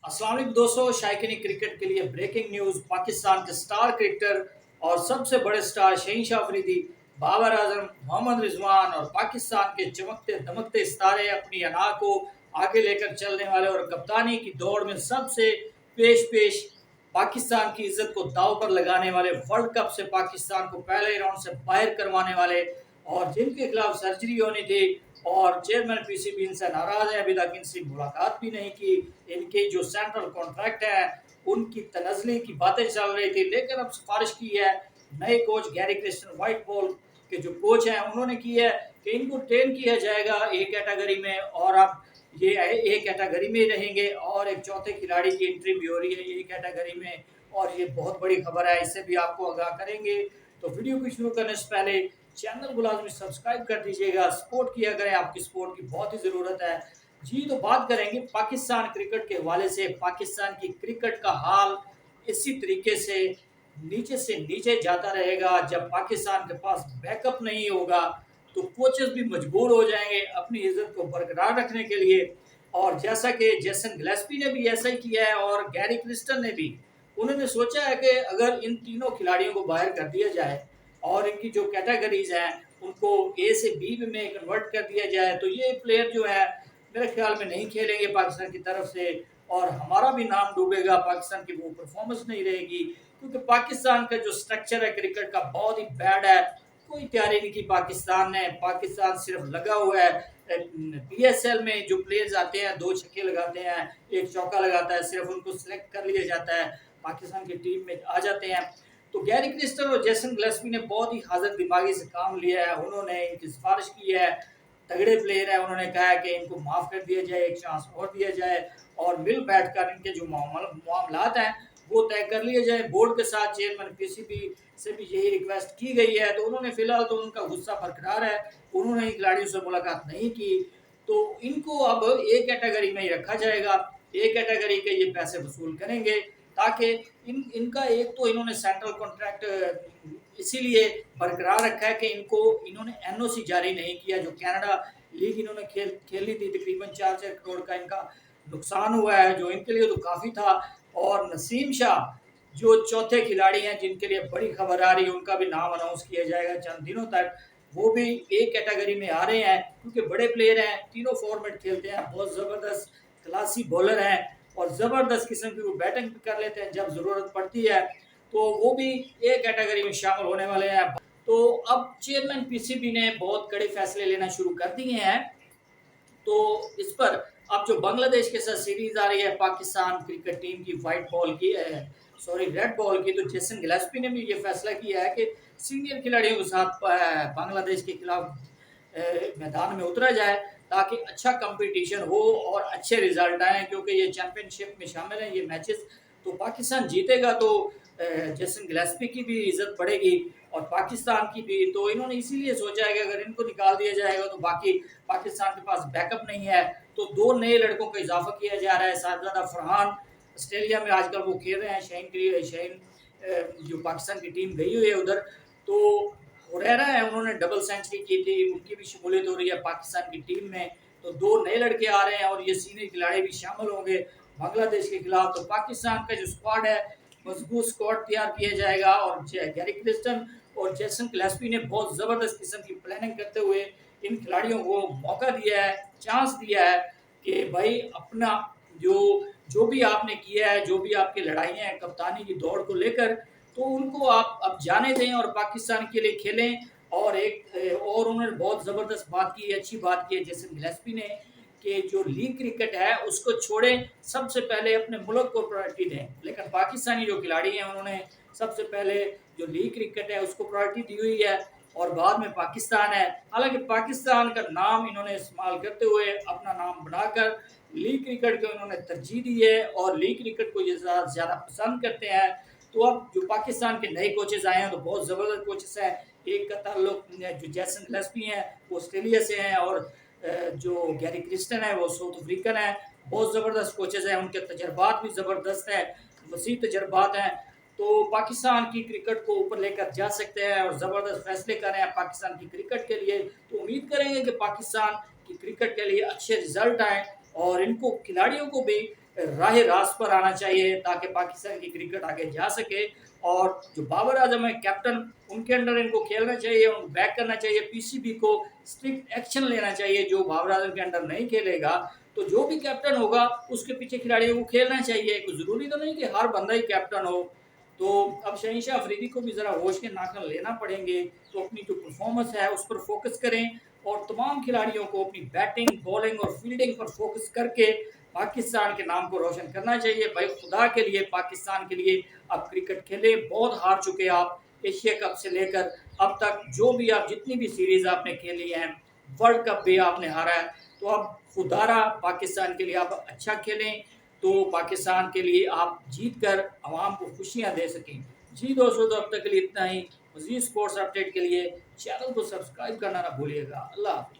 अस्सलाम वालेकुम दोस्तों, शायकीन क्रिकेट के लिए ब्रेकिंग न्यूज। पाकिस्तान के स्टार क्रिकेटर और सबसे बड़े स्टार शहीनशाह अफरीदी, बाबर आजम, मोहम्मद रिजवान और पाकिस्तान के चमकते दमकते सितारे अपनी अना को आगे लेकर चलने वाले और कप्तानी की दौड़ में सबसे पेश पेश पाकिस्तान की इज्जत को दांव पर लगाने वाले, वर्ल्ड कप से पाकिस्तान को पहले राउंड से बाहर करवाने वाले और जिनके खिलाफ सर्जरी होनी थी और चेयरमैन पीसीबी इनसे नाराज है, अभी तक इनसे मुलाकात भी नहीं की। इनके जो सेंट्रल कॉन्ट्रैक्ट है उनकी तनजली की बातें चल रही थी, लेकिन अब सिफारिश की है नए coach Gary Kristen white ball के जो कोच हैं उन्होंने की है कि इनको ट्रेन किया जाएगा ए कैटेगरी में, और अब ये ए कैटेगरी में ही रहेंगे और एक चौथे खिलाड़ी की एंट्री भी हो रही है ए कैटेगरी में, और ये बहुत बड़ी खबर है, इससे भी आपको आगाह करेंगे। तो वीडियो को शुरू करने से पहले चैनल को लाजमी सब्सक्राइब कर दीजिएगा, सपोर्ट किया करें, आपकी सपोर्ट की बहुत ही ज़रूरत है। जी, तो बात करेंगे पाकिस्तान क्रिकेट के हवाले से। पाकिस्तान की क्रिकेट का हाल इसी तरीके से नीचे जाता रहेगा। जब पाकिस्तान के पास बैकअप नहीं होगा तो कोचेस भी मजबूर हो जाएंगे अपनी इज्जत को बरकरार रखने के लिए, और जैसा कि जेसन गिलेस्पी ने भी ऐसा ही किया है और गैरी क्रिस्टन ने भी, उन्होंने सोचा है कि अगर इन तीनों खिलाड़ियों को बाहर कर दिया जाए और इनकी जो कैटेगरीज हैं उनको ए से बी में कन्वर्ट कर दिया जाए तो ये प्लेयर जो है मेरे ख्याल में नहीं खेलेंगे पाकिस्तान की तरफ से, और हमारा भी नाम डूबेगा, पाकिस्तान की वो परफॉर्मेंस नहीं रहेगी, क्योंकि पाकिस्तान का जो स्ट्रक्चर है क्रिकेट का बहुत ही बैड है। कोई तैयारी नहीं की पाकिस्तान ने, पाकिस्तान सिर्फ लगा हुआ है पीएसएल में जो प्लेयर्स आते हैं, दो छक्के लगाते हैं, एक चौका लगाता है, सिर्फ उनको सिलेक्ट कर लिया जाता है, पाकिस्तान की टीम में आ जाते हैं। तो गैरी क्रिस्टन और जेसन गिलेस्पी ने बहुत ही हाजिर दिमागी से काम लिया है, उन्होंने इनकी सिफारिश की है, तगड़े प्लेयर है, उन्होंने कहा है कि इनको माफ़ कर दिया जाए, एक चांस और दिया जाए और मिल बैठकर इनके जो मामलात हैं वो तय कर लिए जाए बोर्ड के साथ। चेयरमैन पीसीबी से भी यही रिक्वेस्ट की गई है, तो उन्होंने फिलहाल तो उनका गुस्सा बरकरार है, उन्होंने खिलाड़ियों से मुलाकात नहीं की, तो इनको अब ए कैटेगरी में ही रखा जाएगा। ए कैटेगरी के ये पैसे वसूल करेंगे ताकि इनका एक तो इन्होंने सेंट्रल कॉन्ट्रैक्ट इसीलिए बरकरार रखा है कि इन्होंने एनओसी जारी नहीं किया। जो कनाडा लीग इन्होंने खेली थी, तकरीबन 4-4 करोड़ का इनका नुकसान हुआ है, जो इनके लिए तो काफ़ी था। और नसीम शाह जो चौथे खिलाड़ी हैं जिनके लिए बड़ी खबर आ रही है, उनका भी नाम अनाउंस किया जाएगा चंद दिनों तक, वो भी एक कैटेगरी में आ रहे हैं क्योंकि बड़े प्लेयर हैं, तीनों फॉर्मेट खेलते हैं, बहुत ज़बरदस्त क्लासी बॉलर हैं और ज़बरदस्त किस्म की वो बैटिंग कर लेते हैं जब ज़रूरत पड़ती है, तो वो भी एक कैटेगरी में शामिल होने वाले हैं। तो अब चेयरमैन पीसीबी ने बहुत कड़े फैसले लेना शुरू कर दिए हैं। तो इस पर अब जो बांग्लादेश के साथ सीरीज आ रही है पाकिस्तान क्रिकेट टीम की वाइट बॉल की रेड बॉल की, तो जेसन गिलेस्पी ने भी ये फैसला किया है कि सीनियर खिलाड़ियों के साथ बांग्लादेश के खिलाफ मैदान में उतरा जाए ताकि अच्छा कंपटीशन हो और अच्छे रिजल्ट आए, क्योंकि ये चैंपियनशिप में शामिल हैं ये मैचेस। तो पाकिस्तान जीतेगा तो जेसन गिलेस्पी की भी इज्जत बढ़ेगी और पाकिस्तान की भी, तो इन्होंने इसीलिए सोचा है कि अगर इनको निकाल दिया जाएगा तो बाकी पाकिस्तान के पास बैकअप नहीं है, तो दो नए लड़कों का इजाफा किया जा रहा है। साहबजादा फरहान ऑस्ट्रेलिया में आजकल वो खेल रहे हैं, शाहीन जो पाकिस्तान की टीम गई हुई है उधर, तो हुरैरा है, उन्होंने डबल सेंचुरी की थी, उनकी भी शमूलियत हो रही है पाकिस्तान की टीम में। तो दो नए लड़के आ रहे हैं और ये सीनियर खिलाड़ी भी शामिल होंगे बांग्लादेश के खिलाफ। तो पाकिस्तान का जो स्क्वाड है मजबूत स्क्वाड तैयार किया जाएगा और गैरी क्रिस्टन और जेसन गिलेस्पी ने बहुत ज़बरदस्त किस्म की प्लानिंग करते हुए इन खिलाड़ियों को मौका दिया है, चांस दिया है कि भाई अपना जो जो भी आपने किया है, जो भी आपकी लड़ाइयाँ हैं कप्तानी की दौड़ को लेकर, तो उनको आप अब जाने दें और पाकिस्तान के लिए खेलें। और उन्होंने बहुत ज़बरदस्त बात की, अच्छी बात की है जेसन गिलेस्पी ने कि जो लीग क्रिकेट है उसको छोड़ें, सबसे पहले अपने मुल्क को प्रायोरिटी दें। लेकिन पाकिस्तानी जो खिलाड़ी हैं उन्होंने सबसे पहले जो लीग क्रिकेट है उसको प्रायोरिटी दी हुई है और बाद में पाकिस्तान है। हालांकि पाकिस्तान का नाम इन्होंने इस्तेमाल करते हुए अपना नाम बनाकर लीग क्रिकेट को इन्होंने तरजीह दी है और लीग क्रिकेट को ये ज़्यादा पसंद करते हैं। तो अब जो पाकिस्तान के नए कोचेज़ आए हैं तो बहुत ज़बरदस्त कोचेस हैं। एक का ताल्लुक जो जेसन गिलेस्पी हैं वो ऑस्ट्रेलिया से हैं और जो गैरी क्रिस्टन है वो साउथ अफ्रीकन है। बहुत ज़बरदस्त कोचेज़ हैं, उनके तजर्बात भी ज़बरदस्त हैं, वसी तजर्बात हैं, तो पाकिस्तान की क्रिकेट को ऊपर लेकर जा सकते हैं और ज़बरदस्त फैसले कर रहे हैं पाकिस्तान की क्रिकेट के लिए। तो उम्मीद करेंगे कि पाकिस्तान की क्रिकेट के लिए अच्छे रिजल्ट आएँ और इनको खिलाड़ियों को भी राह रास्त पर आना चाहिए ताकि पाकिस्तान की क्रिकेट आगे जा सके। और जो बाबर आजम है कैप्टन, उनके अंडर इनको खेलना चाहिए, उनको बैक करना चाहिए। पीसीबी को स्ट्रिक्ट एक्शन लेना चाहिए। जो बाबर आजम के अंडर नहीं खेलेगा तो जो भी कैप्टन होगा उसके पीछे खिलाड़ियों को खेलना चाहिए। कुछ जरूरी तो नहीं कि हर बंदा ही कैप्टन हो। तो अब शहनशाह अफरीदी को भी ज़रा होश के नाखन लेना पड़ेंगे। तो अपनी जो परफॉर्मेंस है उस पर फोकस करें और तमाम खिलाड़ियों को अपनी बैटिंग, बॉलिंग और फील्डिंग पर फोकस करके पाकिस्तान के नाम को रोशन करना चाहिए। भाई खुदा के लिए, पाकिस्तान के लिए आप क्रिकेट खेलें। बहुत हार चुके आप एशिया कप से लेकर अब तक, जो भी आप जितनी भी सीरीज आपने खेली हैं, वर्ल्ड कप भी आपने हारा है। तो अब खुदारा पाकिस्तान के लिए आप अच्छा खेलें तो पाकिस्तान के लिए आप जीत कर आवाम को खुशियां दे सकें। जी दोस्तों, तो अब तक के लिए इतना ही। मज़ीद स्पोर्ट्स अपडेट के लिए चैनल को सब्सक्राइब करना ना भूलिएगा। अल्लाह हाफ़िज़।